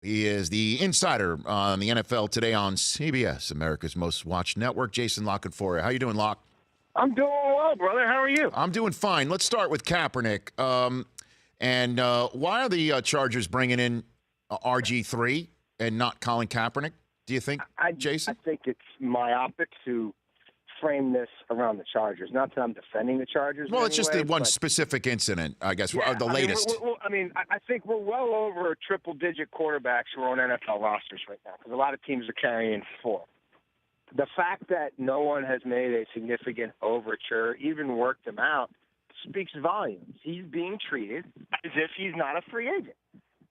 He is the insider on the NFL today on CBS, America's most watched network. Jason LaCanfora. How you doing, Locke? I'm doing well, brother. How are you? I'm doing fine. Let's start with Kaepernick. Why are the Chargers bringing in RG3 and not Colin Kaepernick, do you think, Jason? I think it's myopic to frame this around the Chargers. Not that I'm defending the Chargers. Well, in it's any just way, the one but specific incident, I guess, yeah, the latest. I think we're well over triple-digit quarterbacks who are on NFL rosters right now because a lot of teams are carrying four. The fact that no one has made a significant overture, even worked him out, speaks volumes. He's being treated as if he's not a free agent.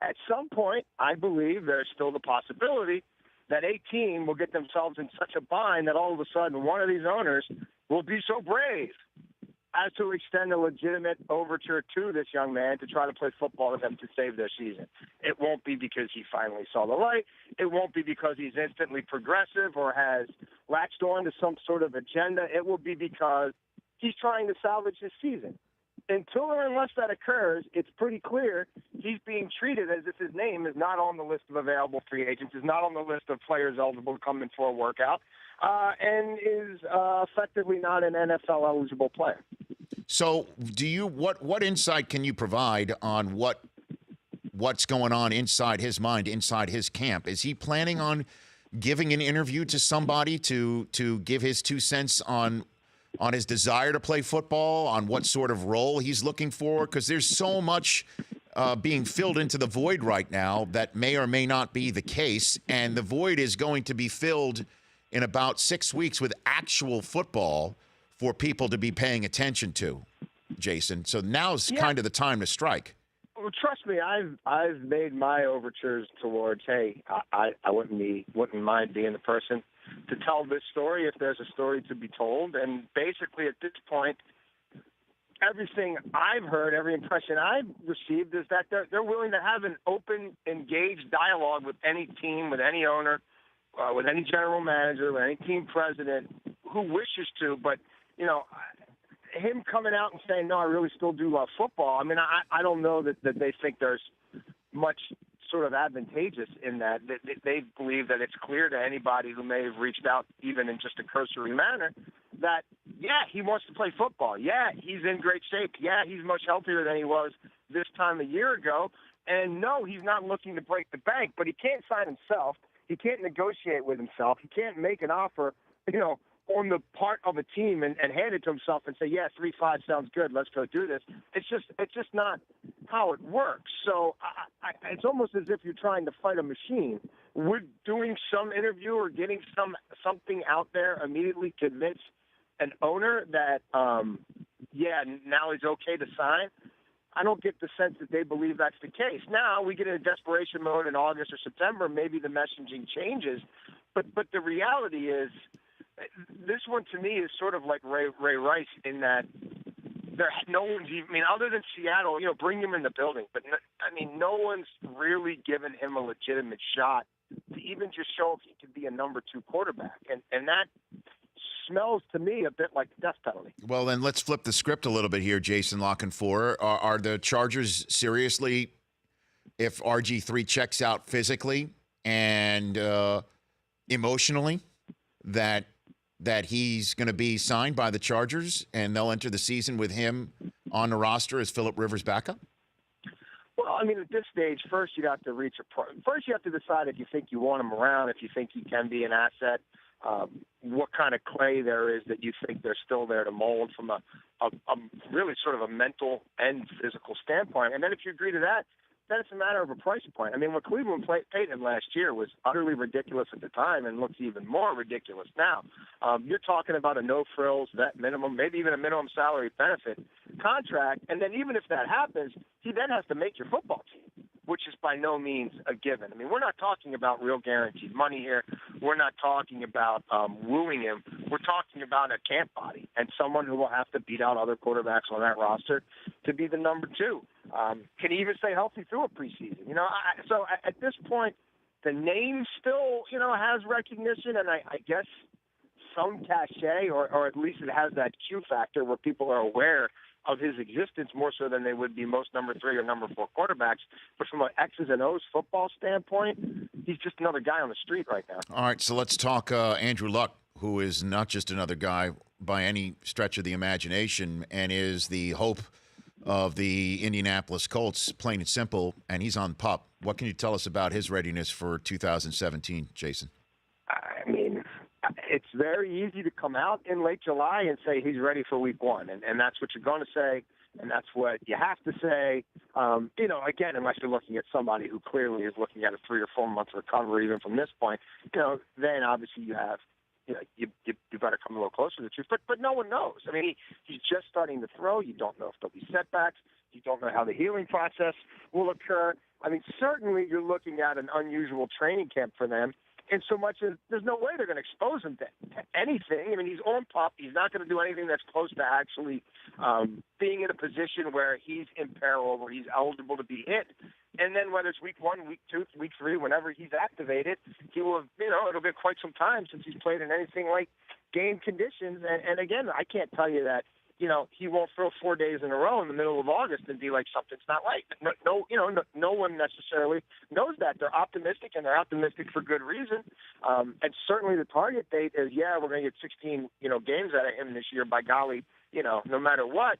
At some point, I believe there's still the possibility that a team will get themselves in such a bind that all of a sudden one of these owners will be so brave as to extend a legitimate overture to this young man to try to play football with him to save their season. It won't be because he finally saw the light. It won't be because he's instantly progressive or has latched on to some sort of agenda. It will be because he's trying to salvage his season. Until or unless that occurs, it's pretty clear he's being treated as if his name is not on the list of available free agents, is not on the list of players eligible to come in for a workout, and is effectively not an NFL-eligible player. So, what insight can you provide on what's going on inside his mind, inside his camp? Is he planning on giving an interview to somebody to give his 2 cents on his desire to play football, on what sort of role he's looking for? Because there's so much being filled into the void right now that may or may not be the case, and the void is going to be filled in about 6 weeks with actual football for people to be paying attention to, Jason. So now's kind of the time to strike. Well, trust me, I've made my overtures towards, hey, I wouldn't mind being the person to tell this story if there's a story to be told. And basically at this point, everything I've heard, every impression I've received is that they're willing to have an open, engaged dialogue with any team, with any owner, with any general manager, with any team president who wishes to. But, you know, him coming out and saying, no, I really still do love football. I mean, I don't know that they think there's much sort of advantageous in that. They believe that it's clear to anybody who may have reached out even in just a cursory manner that, yeah, he wants to play football. Yeah, he's in great shape. Yeah, he's much healthier than he was this time a year ago. And no, he's not looking to break the bank, but he can't sign himself. He can't negotiate with himself. He can't make an offer, you know, on the part of a team and hand it to himself and say, yeah, 3-5 sounds good. Let's go do this. It's just not how it works. So it's almost as if you're trying to fight a machine. Would doing some interview or getting something out there immediately convince an owner that, now he's okay to sign? I don't get the sense that they believe that's the case. Now we get in a desperation mode in August or September. Maybe the messaging changes, but the reality is, this one to me is sort of like Ray Rice in that no one's even, I mean, other than Seattle, you know, bring him in the building. But, no one's really given him a legitimate shot to even just show if he could be a number 2 quarterback. And that smells to me a bit like the death penalty. Well, then let's flip the script a little bit here, Jason LaCanfora. Are the Chargers seriously, if RG3 checks out physically and emotionally, that he's going to be signed by the Chargers and they'll enter the season with him on the roster as Phillip Rivers' backup? Well, I mean, at this stage, first you have to decide if you think you want him around, if you think he can be an asset, what kind of clay there is that you think they're still there to mold from a really sort of a mental and physical standpoint. And then if you agree to that, then it's a matter of a price point. I mean, what Cleveland paid him last year was utterly ridiculous at the time and looks even more ridiculous now. You're talking about a no-frills, vet minimum, maybe even a minimum salary benefit contract, and then even if that happens, he then has to make your football team, which is by no means a given. I mean, we're not talking about real guaranteed money here. We're not talking about wooing him. We're talking about a camp body and someone who will have to beat out other quarterbacks on that roster to be the number 2. Can he even stay healthy through a preseason? You know, so at this point, the name still, you know, has recognition and I guess some cachet, or at least it has that Q factor where people are aware of his existence more so than they would be most number 3 or number 4 quarterbacks. But from an X's and O's football standpoint, he's just another guy on the street right now. All right, so let's talk Andrew Luck, who is not just another guy by any stretch of the imagination and is the hope of the Indianapolis Colts, plain and simple, and he's on PUP. What can you tell us about his readiness for 2017, Jason? I mean, it's very easy to come out in late July and say he's ready for week 1, and that's what you're going to say, and that's what you have to say. Again, unless you're looking at somebody who clearly is looking at a 3 or 4 month recovery even from this point, then obviously you have, you better come a little closer to the truth. But no one knows. I mean, he's just starting to throw. You don't know if there'll be setbacks. You don't know how the healing process will occur. I mean, certainly you're looking at an unusual training camp for them, in so much as there's no way they're going to expose him to anything. I mean, he's on PUP. He's not going to do anything that's close to actually being in a position where he's in peril, where he's eligible to be hit. And then whether it's week 1, week 2, week 3, whenever he's activated, he will have, it'll be quite some time since he's played in anything like game conditions. And again, I can't tell you that, he won't throw 4 days in a row in the middle of August and be like, something's not right. No one necessarily knows that. They're optimistic, and they're optimistic for good reason. And certainly the target date is, we're going to get 16, games out of him this year, by golly, no matter what.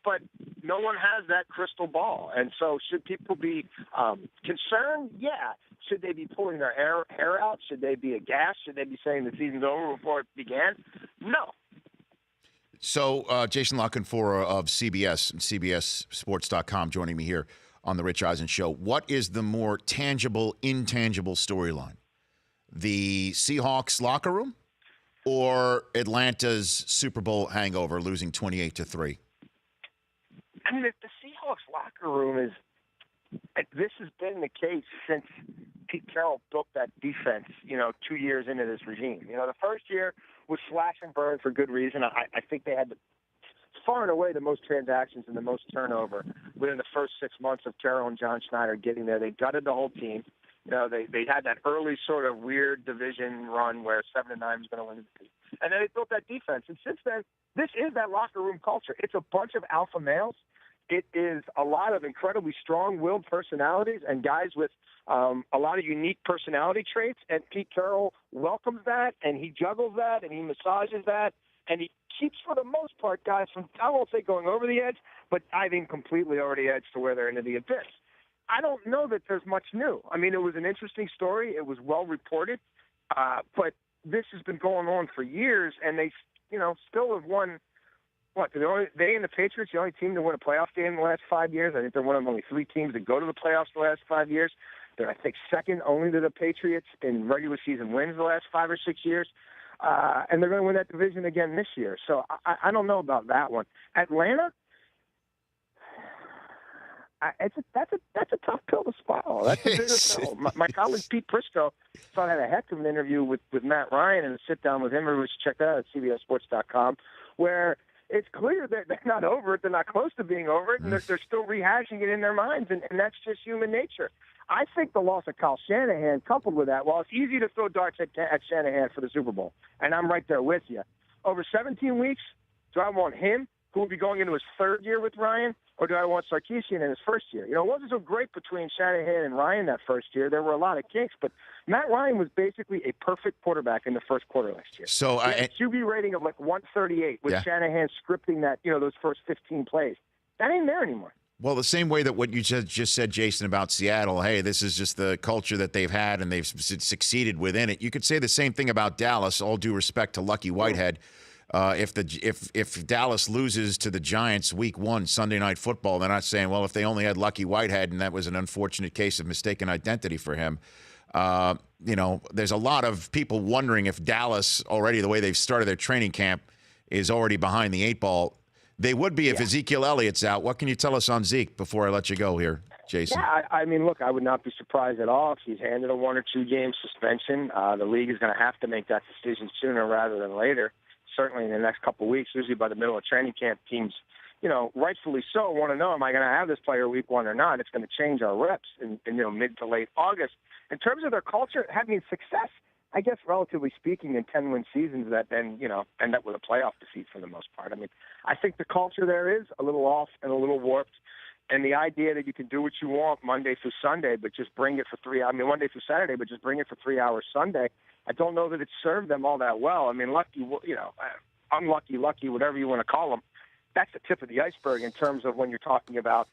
But no one has that crystal ball. And so should people be concerned? Yeah. Should they be pulling their hair out? Should they be aghast? Should they be saying the season's over before it began? No. So Jason LaCanfora of CBS and CBSSports.com joining me here on the Rich Eisen Show. What is the more tangible, intangible storyline? The Seahawks locker room or Atlanta's Super Bowl hangover, losing 28-3? I mean, if the Seahawks locker room this has been the case since Pete Carroll built that defense, 2 years into this regime. The first year was slash and burn for good reason. I think they had far and away the most transactions and the most turnover within the first 6 months of Carroll and John Schneider getting there. They gutted the whole team. They had that early sort of weird division run where 7-9 was going to win the league. And then they built that defense. And since then, this is that locker room culture. It's a bunch of alpha males. It is a lot of incredibly strong-willed personalities and guys with a lot of unique personality traits. And Pete Carroll welcomes that, and he juggles that, and he massages that, and he keeps, for the most part, guys from, I won't say going over the edge, but diving completely over the edge to where they're into the abyss. I don't know that there's much new. I mean, it was an interesting story. It was well reported, but this has been going on for years, and they, still have won. What, they and the Patriots, the only team to win a playoff game in the last 5 years. I think they're one of only 3 teams to go to the playoffs the last 5 years. They're, I think, second only to the Patriots in regular season wins the last 5 or 6 years. And they're going to win that division again this year. So I don't know about that one. Atlanta, that's a tough pill to swallow. That's a bigger pill. My colleague Pete Prisco thought I had a heck of an interview with Matt Ryan and a sit-down with him. Everybody should check that out at CBSSports.com, where it's clear that they're not over it. They're not close to being over it, and they're still rehashing it in their minds, and that's just human nature. I think the loss of Kyle Shanahan, coupled with that, it's easy to throw darts at Shanahan for the Super Bowl, and I'm right there with you. Over 17 weeks, do I want him, who will be going into his 3rd year with Ryan, or do I want Sarkisian in his 1st year? It wasn't so great between Shanahan and Ryan that 1st year. There were a lot of kinks, but Matt Ryan was basically a perfect quarterback in the 1st quarter last year. So he had a QB rating of like 138 with Shanahan scripting that, those first 15 plays. That ain't there anymore. Well, the same way that what you just said, Jason, about Seattle, hey, this is just the culture that they've had and they've succeeded within it. You could say the same thing about Dallas, all due respect to Lucky Whitehead. If Dallas loses to the Giants week 1 Sunday Night Football, they're not saying, well, if they only had Lucky Whitehead and that was an unfortunate case of mistaken identity for him. There's a lot of people wondering if Dallas already, the way they've started their training camp, is already behind the 8 ball. They would be if Ezekiel Elliott's out. What can you tell us on Zeke before I let you go here, Jason? Yeah, I mean, look, I would not be surprised at all if he's handed a 1 or 2 game suspension. The league is going to have to make that decision sooner rather than later. Certainly in the next couple of weeks, usually by the middle of training camp, teams, rightfully so, want to know, am I going to have this player week 1 or not? It's going to change our reps in mid to late August. In terms of their culture, having success, I guess relatively speaking, in 10-win seasons that then, end up with a playoff defeat for the most part. I mean, I think the culture there is a little off and a little warped. And the idea that you can do what you want Monday through Sunday, but just bring it for Monday through Saturday, but just bring it for 3 hours Sunday, I don't know that it served them all that well. I mean, unlucky, lucky, whatever you want to call them, that's the tip of the iceberg in terms of when you're talking about,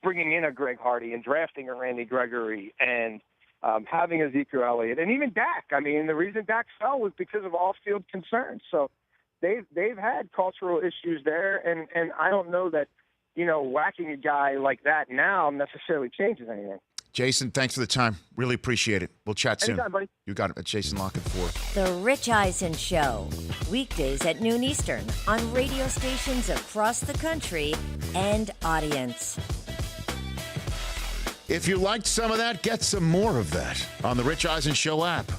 bringing in a Greg Hardy and drafting a Randy Gregory and having Ezekiel Elliott and even Dak. I mean, the reason Dak fell was because of off-field concerns. So they've had cultural issues there, and I don't know that, whacking a guy like that now necessarily changes anything. Jason, thanks for the time. Really appreciate it. We'll chat soon. Anytime, buddy. You got it. It's Jason LaCanfora. The Rich Eisen Show, weekdays at noon Eastern on radio stations across the country and audience. If you liked some of that, get some more of that on the Rich Eisen Show app.